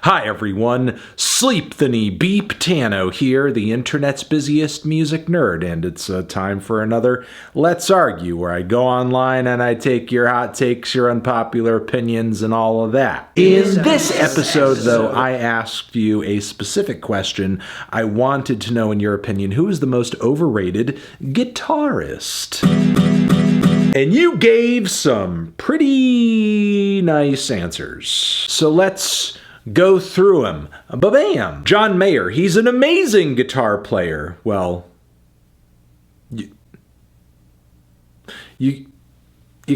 Hi everyone, Sleep the Knee Beep Tano here, the internet's busiest music nerd, and it's time for another Let's Argue, where I go online and I take your hot takes, your unpopular opinions, and all of that. In this episode, though, I asked you a specific question. I wanted to know, in your opinion, who is the most overrated guitarist? And you gave some pretty nice answers. So let's go through them. Ba-bam! John Mayer, he's an amazing guitar player. Well, you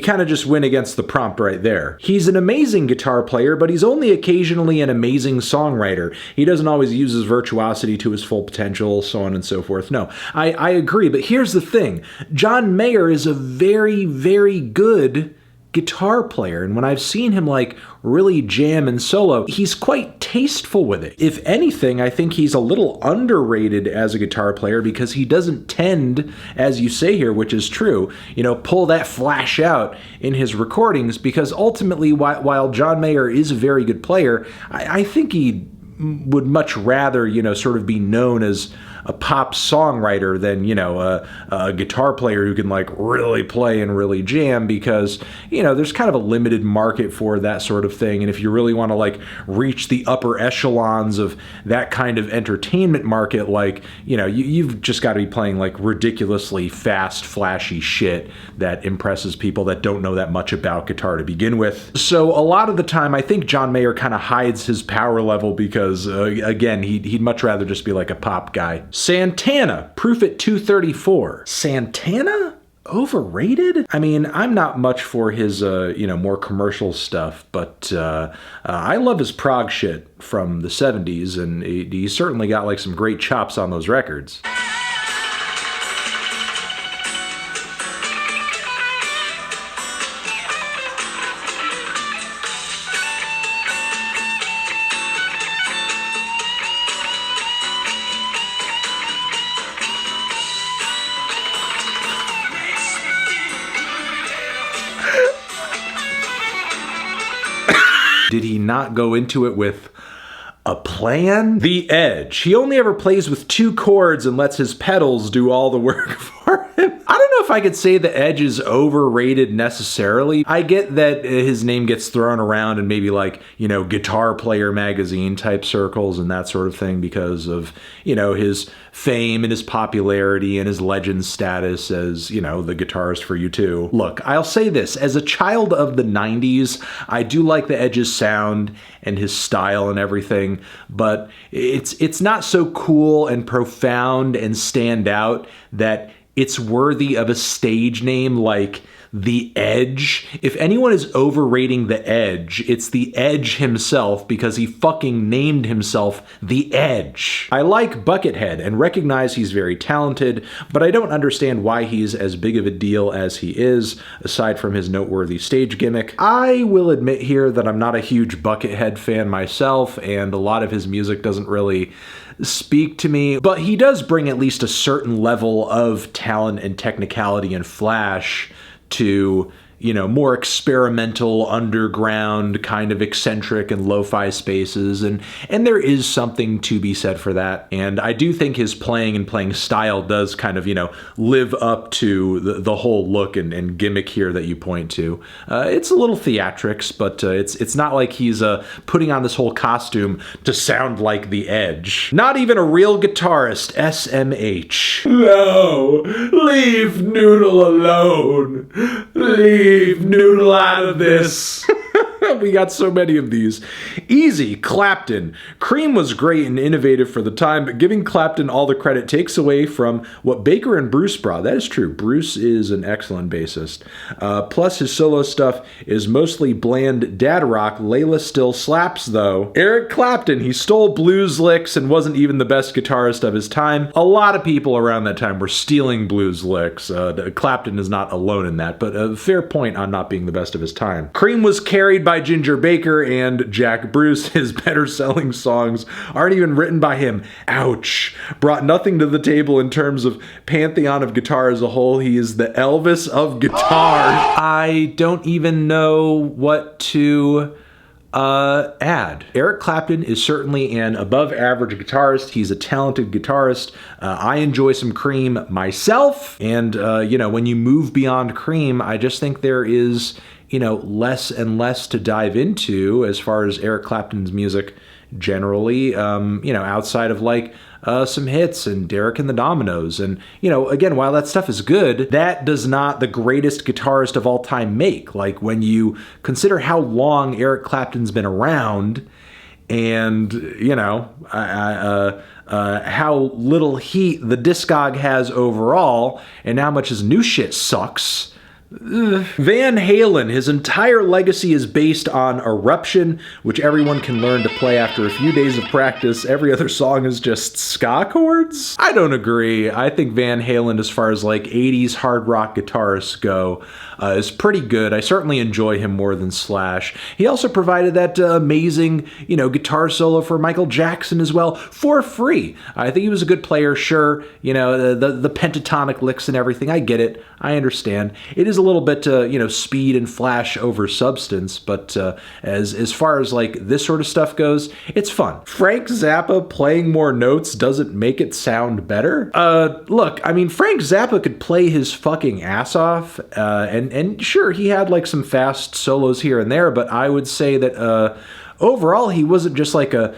kind of just win against the prompt right there. He's an amazing guitar player, but he's only occasionally an amazing songwriter. He doesn't always use his virtuosity to his full potential, so on and so forth. No, I agree, but here's the thing. John Mayer is a very, very good guitar player, and when I've seen him really jam and solo, he's quite tasteful with it. If anything, I think he's a little underrated as a guitar player because he doesn't tend, as you say here, which is true, pull that flash out in his recordings, because ultimately, while John Mayer is a very good player, I think he would much rather, sort of be known as a pop songwriter than, a guitar player who can really play and really jam, because, there's kind of a limited market for that sort of thing. And if you really want to reach the upper echelons of that kind of entertainment market, you've just got to be playing ridiculously fast, flashy shit that impresses people that don't know that much about guitar to begin with. So a lot of the time, I think John Mayer kind of hides his power level because, again, he'd much rather just be a pop guy. Santana, proof at 234. Santana? Overrated? I mean, I'm not much for his, more commercial stuff, but I love his prog shit from the 70s, and he certainly got some great chops on those records. Did he not go into it with a plan? The Edge. He only ever plays with 2 chords and lets his pedals do all the work for him. I don't know if I could say the Edge is overrated necessarily. I get that his name gets thrown around in maybe Guitar Player magazine type circles and that sort of thing because of, his fame and his popularity and his legend status as, the guitarist for U2. Look, I'll say this. As a child of the 90s, I do like the Edge's sound and his style and everything, but it's not so cool and profound and stand out that it's worthy of a stage name like The Edge. If anyone is overrating The Edge, it's The Edge himself, because he fucking named himself The Edge. I like Buckethead and recognize he's very talented, but I don't understand why he's as big of a deal as he is, aside from his noteworthy stage gimmick. I will admit here that I'm not a huge Buckethead fan myself, and a lot of his music doesn't really speak to me, but he does bring at least a certain level of talent and technicality and flash to, more experimental, underground, kind of eccentric and lo-fi spaces, and there is something to be said for that. And I do think his playing style does kind of, live up to the whole look and gimmick here that you point to. It's a little theatrics, but it's not like he's putting on this whole costume to sound like The Edge. Not even a real guitarist, SMH. No, leave Noodle alone. Leave Noodle out of this. We got so many of these. Easy, Clapton. Cream was great and innovative for the time, but giving Clapton all the credit takes away from what Baker and Bruce brought. That is true. Bruce is an excellent bassist. Plus, his solo stuff is mostly bland dad rock. Layla still slaps, though. Eric Clapton, he stole blues licks and wasn't even the best guitarist of his time. A lot of people around that time were stealing blues licks. Clapton is not alone in that, but a fair point on not being the best of his time. Cream was carried by Ginger Baker and Jack Bruce. His better selling songs aren't even written by him. Ouch. Brought nothing to the table in terms of pantheon of guitar as a whole. He is the Elvis of guitar. I don't even know what to add. Eric Clapton is certainly an above average guitarist. He's a talented guitarist. I enjoy some Cream myself. And, when you move beyond Cream, I just think there is, less and less to dive into as far as Eric Clapton's music generally, outside of like some hits and Derek and the Dominoes. And, again, while that stuff is good, that does not the greatest guitarist of all time make. Like when you consider how long Eric Clapton's been around and, how little heat the discog has overall and how much his new shit sucks. Van Halen, his entire legacy is based on Eruption, which everyone can learn to play after a few days of practice. Every other song is just ska chords. I don't agree. I think Van Halen, as far as like 80s hard rock guitarists go, is pretty good. I certainly enjoy him more than Slash. He also provided that amazing, guitar solo for Michael Jackson as well for free. I think he was a good player, sure. The pentatonic licks and everything. I get it. I understand. It is a little bit, speed and flash over substance, but as far as like this sort of stuff goes, it's fun. Frank Zappa playing more notes doesn't make it sound better. Look, I mean, Frank Zappa could play his fucking ass off, and sure, he had like some fast solos here and there, but I would say that overall, he wasn't just like a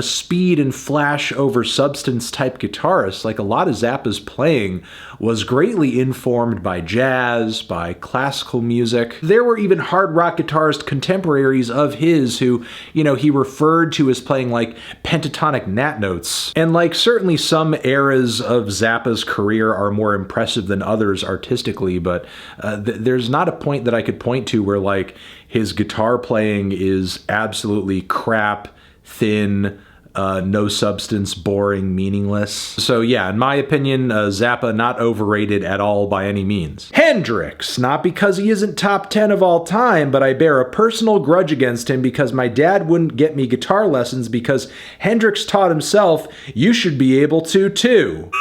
speed and flash over substance type guitarist. Like a lot of Zappa's playing was greatly informed by jazz, by classical music. There were even hard rock guitarist contemporaries of his who, he referred to as playing like pentatonic nat notes. And like certainly some eras of Zappa's career are more impressive than others artistically, but there's not a point that I could point to where like his guitar playing is absolutely crap, thin, no substance, boring, meaningless. So yeah, in my opinion, Zappa not overrated at all by any means. Hendrix, not because he isn't top 10 of all time, but I bear a personal grudge against him because my dad wouldn't get me guitar lessons because Hendrix taught himself, you should be able to too.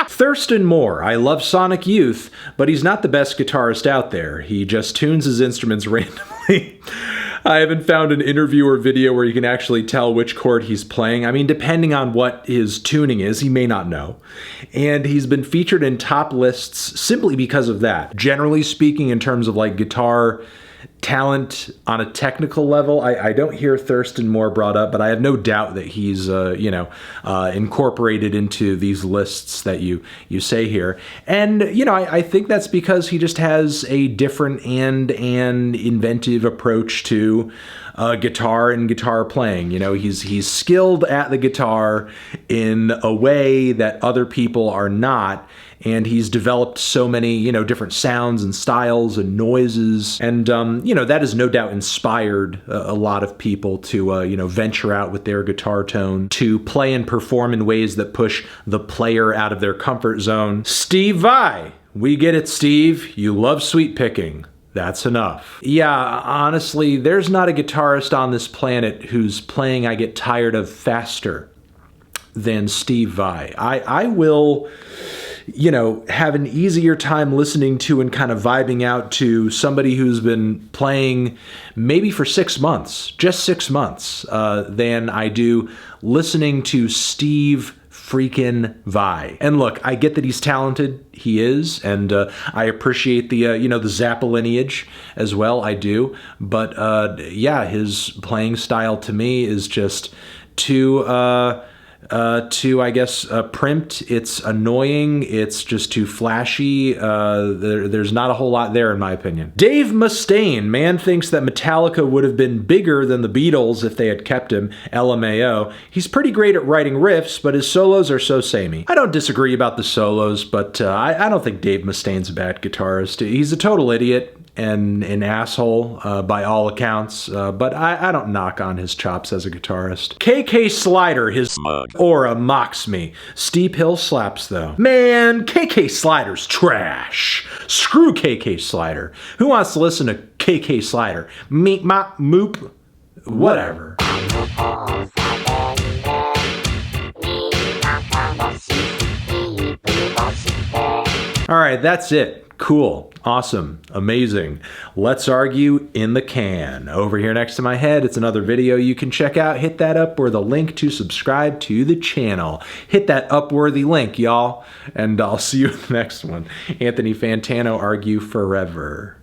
Thurston Moore. I love Sonic Youth, but he's not the best guitarist out there. He just tunes his instruments randomly. I haven't found an interview or video where you can actually tell which chord he's playing. I mean, depending on what his tuning is, he may not know. And he's been featured in top lists simply because of that. Generally speaking, in terms of like guitar talent on a technical level, I don't hear Thurston Moore brought up, but I have no doubt that he's, incorporated into these lists that you say here. And, I think that's because he just has a different and inventive approach to guitar and guitar playing. He's skilled at the guitar in a way that other people are not. And he's developed so many, different sounds and styles and noises. And, that has no doubt inspired a lot of people to, venture out with their guitar tone, to play and perform in ways that push the player out of their comfort zone. Steve Vai. We get it, Steve. You love sweet picking. That's enough. Yeah, honestly, there's not a guitarist on this planet whose playing I get tired of faster than Steve Vai. I will have an easier time listening to and kind of vibing out to somebody who's been playing maybe for 6 months, just 6 months, than I do listening to Steve freaking Vai. And look, I get that he's talented. He is. And I appreciate the, the Zappa lineage as well. I do. But his playing style to me is just too primped. It's annoying. It's just too flashy. There's not a whole lot there, in my opinion. Dave Mustaine. Man thinks that Metallica would have been bigger than the Beatles if they had kept him. LMAO. He's pretty great at writing riffs, but his solos are so samey. I don't disagree about the solos, but I don't think Dave Mustaine's a bad guitarist. He's a total idiot and an asshole by all accounts, but I don't knock on his chops as a guitarist. KK Slider, his aura mocks me. Steep Hill slaps though. Man, KK Slider's trash. Screw KK Slider. Who wants to listen to KK Slider? Meep mop moop. Whatever. All right, that's it. Cool, awesome, amazing. Let's argue in the can. Over here next to my head, it's another video you can check out. Hit that up or the link to subscribe to the channel. Hit that upworthy link, y'all. And I'll see you in the next one. Anthony Fantano, argue forever.